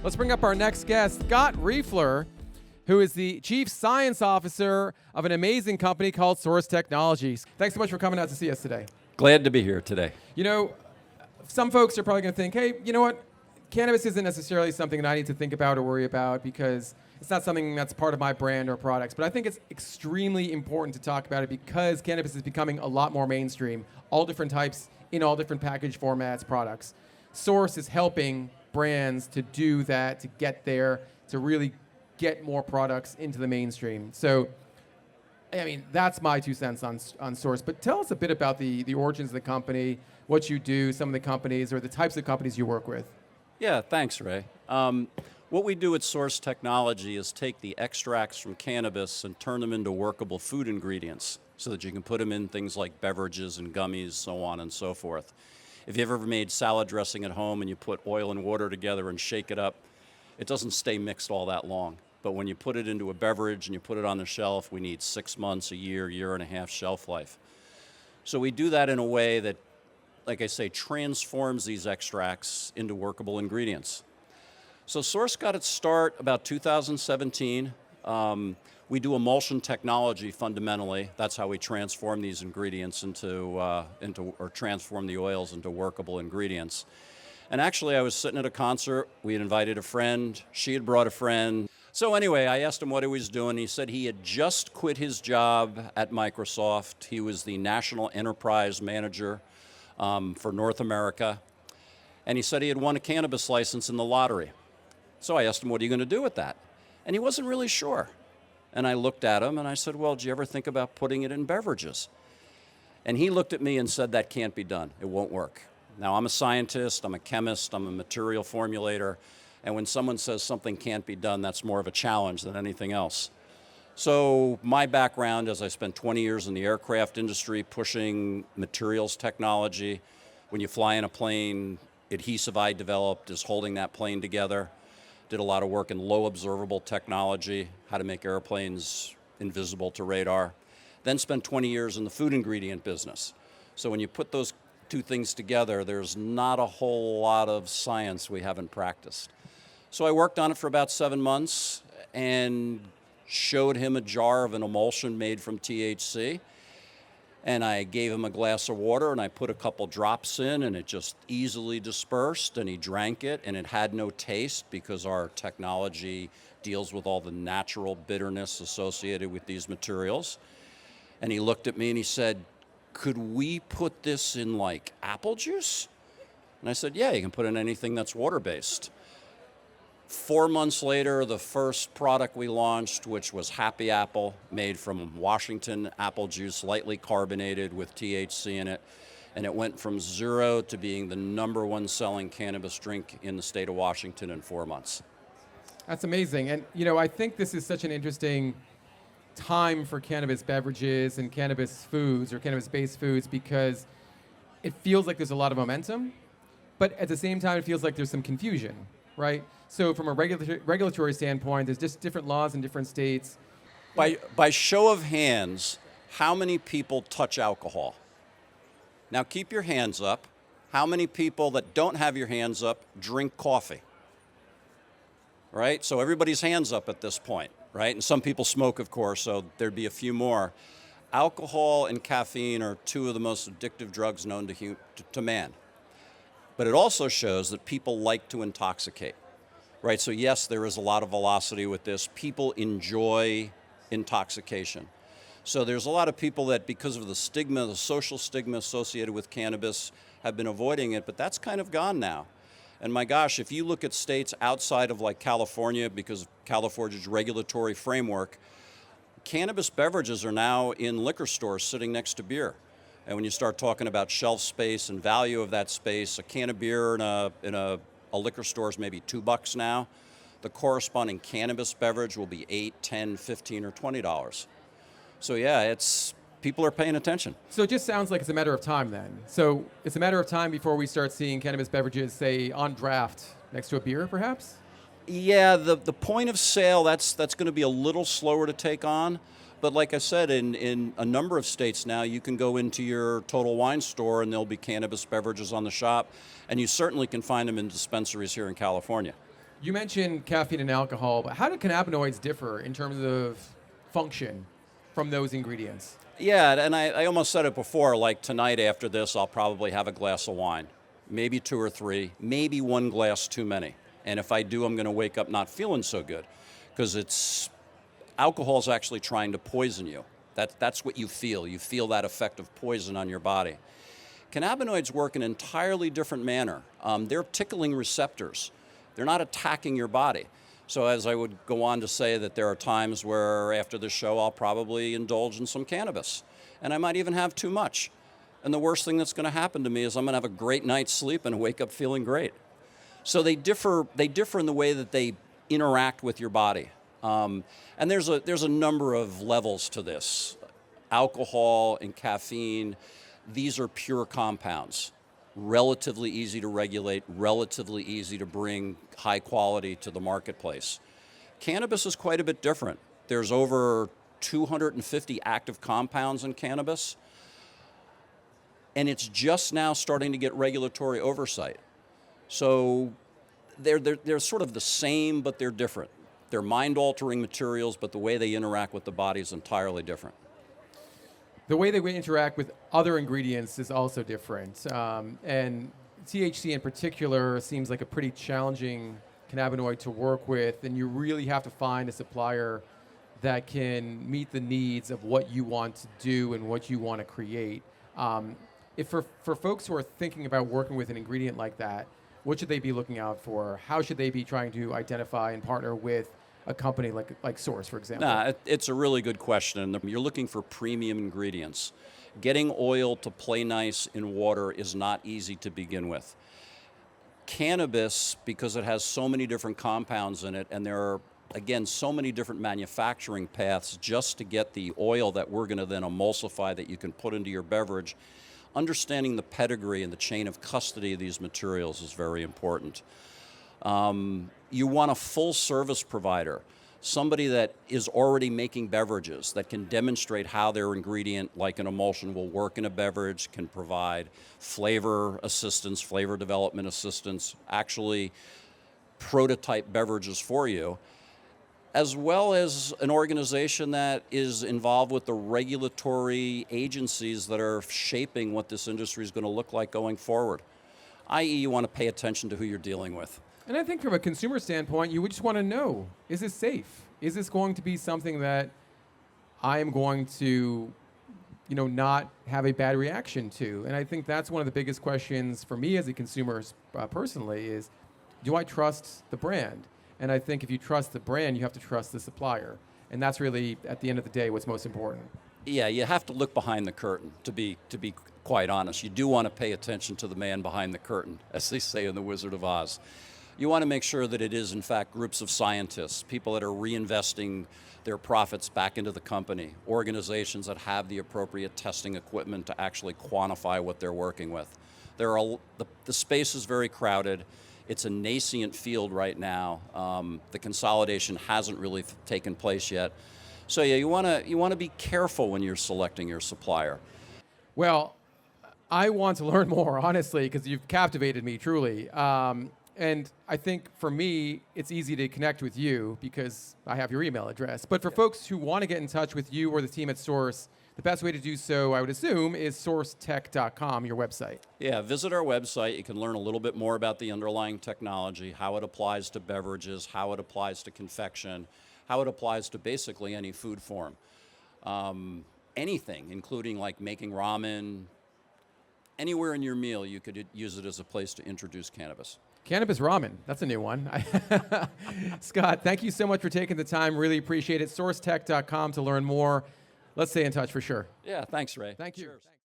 Let's bring up our next guest, Scott Riefler, who is the Chief Science Officer of an amazing company called SōRSE Technology. Thanks so much for coming out to see us today. Glad to be here today. You know, some folks are probably going to think, hey, you know what? Cannabis isn't necessarily something that I need to think about or worry about because it's not something that's part of my brand or products. But I think it's extremely important to talk about it because cannabis is becoming a lot more mainstream, all different types, in all different package formats, products. SōRSE is helping brands to do that, to get there, to really get more products into the mainstream. So, I mean, that's my 2 cents on SōRSE. But tell us a bit about the origins of the company, what you do, some of the companies, or the types of companies you work with. Yeah, thanks, Ray. What we do at SōRSE Technology is take the extracts from cannabis and turn them into workable food ingredients so that you can put them in things like beverages and gummies, so on and so forth. If you've ever made salad dressing at home and you put oil and water together and shake it up, it doesn't stay mixed all that long. But when you put it into a beverage and you put it on the shelf, we need 6 months, a year and a half shelf life. So we do that in a way that, like I say, transforms these extracts into workable ingredients. So SōRSE got its start about 2017. We do emulsion technology fundamentally. That's how we transform these ingredients or transform the oils into workable ingredients. And actually, I was sitting at a concert. We had invited a friend. She had brought a friend. So anyway, I asked him what he was doing. He said he had just quit his job at Microsoft. He was the National Enterprise Manager for North America. And he said he had won a cannabis license in the lottery. So I asked him, what are you going to do with that? And he wasn't really sure. And I looked at him and I said, well, do you ever think about putting it in beverages? And he looked at me and said, that can't be done. It won't work. Now, I'm a scientist, I'm a chemist, I'm a material formulator. And when someone says something can't be done, that's more of a challenge than anything else. So my background is I spent 20 years in the aircraft industry pushing materials technology. When you fly in a plane, adhesive I developed is holding that plane together. Did a lot of work in low observable technology, how to make airplanes invisible to radar. Then spent 20 years in the food ingredient business. So when you put those two things together, there's not a whole lot of science we haven't practiced. So I worked on it for about 7 months and showed him a jar of an emulsion made from THC. And I gave him a glass of water and I put a couple drops in and it just easily dispersed and he drank it and it had no taste because our technology deals with all the natural bitterness associated with these materials. And he looked at me and he said, could we put this in like apple juice? And I said, yeah, you can put in anything that's water-based. 4 months later, the first product we launched, which was Happy Apple, made from Washington apple juice, lightly carbonated with THC in it. And it went from 0 to being the #1 selling cannabis drink in the state of Washington in 4 months. That's amazing. And, you know, I think this is such an interesting time for cannabis beverages and cannabis foods or cannabis-based foods because it feels like there's a lot of momentum, but at the same time, it feels like there's some confusion, right? So from a regulatory standpoint, there's just different laws in different states. By show of hands, how many people touch alcohol? Now keep your hands up. How many people that don't have your hands up drink coffee? Right? So everybody's hands up at this point, right? And some people smoke, of course, so there'd be a few more. Alcohol and caffeine are 2 of the most addictive drugs known to man. But it also shows that people like to intoxicate. Right, so yes, there is a lot of velocity with this. People enjoy intoxication. So there's a lot of people that, because of the stigma, the social stigma associated with cannabis, have been avoiding it, but that's kind of gone now. And my gosh, if you look at states outside of like California, because of California's regulatory framework, cannabis beverages are now in liquor stores sitting next to beer. And when you start talking about shelf space and value of that space, a can of beer in a liquor store is maybe $2 now. The corresponding cannabis beverage will be $8, $10, $15, or $20. So yeah, people are paying attention. So it just sounds like it's a matter of time then. So it's a matter of time before we start seeing cannabis beverages, say, on draft next to a beer, perhaps? Yeah, the point of sale, that's going to be a little slower to take on. But like I said, in a number of states now, you can go into your Total Wine store and there'll be cannabis beverages on the shop. And you certainly can find them in dispensaries here in California. You mentioned caffeine and alcohol, but how do cannabinoids differ in terms of function from those ingredients? Yeah, and I almost said it before, like tonight after this, I'll probably have a glass of wine, maybe 2 or 3, maybe 1 glass too many. And if I do, I'm going to wake up not feeling so good because alcohol is actually trying to poison you. That's what you feel. You feel that effect of poison on your body. Cannabinoids work in an entirely different manner. They're tickling receptors. They're not attacking your body. So as I would go on to say that there are times where after the show I'll probably indulge in some cannabis. And I might even have too much. And the worst thing that's going to happen to me is I'm going to have a great night's sleep and wake up feeling great. So they differ in the way that they interact with your body. And there's a number of levels to this. Alcohol and caffeine, these are pure compounds. Relatively easy to regulate, relatively easy to bring high quality to the marketplace. Cannabis is quite a bit different. There's over 250 active compounds in cannabis, and it's just now starting to get regulatory oversight. So they're sort of the same, but they're different. They're mind-altering materials, but the way they interact with the body is entirely different. The way they interact with other ingredients is also different. And THC in particular seems like a pretty challenging cannabinoid to work with, and you really have to find a supplier that can meet the needs of what you want to do and what you want to create. If for folks who are thinking about working with an ingredient like that, what should they be looking out for? How should they be trying to identify and partner with a company like SōRSE, for example? It's a really good question. You're looking for premium ingredients. Getting oil to play nice in water is not easy to begin with. Cannabis, because it has so many different compounds in it, and there are, again, so many different manufacturing paths just to get the oil that we're going to then emulsify that you can put into your beverage, understanding the pedigree and the chain of custody of these materials is very important. You want a full service provider, somebody that is already making beverages, that can demonstrate how their ingredient, like an emulsion, will work in a beverage, can provide flavor assistance, flavor development assistance, actually prototype beverages for you, as well as an organization that is involved with the regulatory agencies that are shaping what this industry is going to look like going forward, i.e. you want to pay attention to who you're dealing with. And I think from a consumer standpoint, you would just want to know, is this safe? Is this going to be something that I am going to, not have a bad reaction to? And I think that's one of the biggest questions for me as a consumer personally is, do I trust the brand? And I think if you trust the brand, you have to trust the supplier. And that's really, at the end of the day, what's most important. Yeah, you have to look behind the curtain, to be quite honest. You do want to pay attention to the man behind the curtain, as they say in The Wizard of Oz. You want to make sure that it is, in fact, groups of scientists, people that are reinvesting their profits back into the company, organizations that have the appropriate testing equipment to actually quantify what they're working with. The space is very crowded. It's a nascent field right now. The consolidation hasn't really taken place yet. So yeah, you want to be careful when you're selecting your supplier. Well, I want to learn more, honestly, because you've captivated me truly. And I think for me, it's easy to connect with you because I have your email address. But for folks who want to get in touch with you or the team at SōRSE, the best way to do so, I would assume, is SōRSEtech.com, your website. Yeah, visit our website. You can learn a little bit more about the underlying technology, how it applies to beverages, how it applies to confection, how it applies to basically any food form. Anything, including like making ramen. Anywhere in your meal, you could use it as a place to introduce cannabis. Cannabis ramen, that's a new one. Scott, thank you so much for taking the time. Really appreciate it. SōRSEtech.com to learn more. Let's stay in touch for sure. Yeah, thanks, Ray. Thank you. Cheers.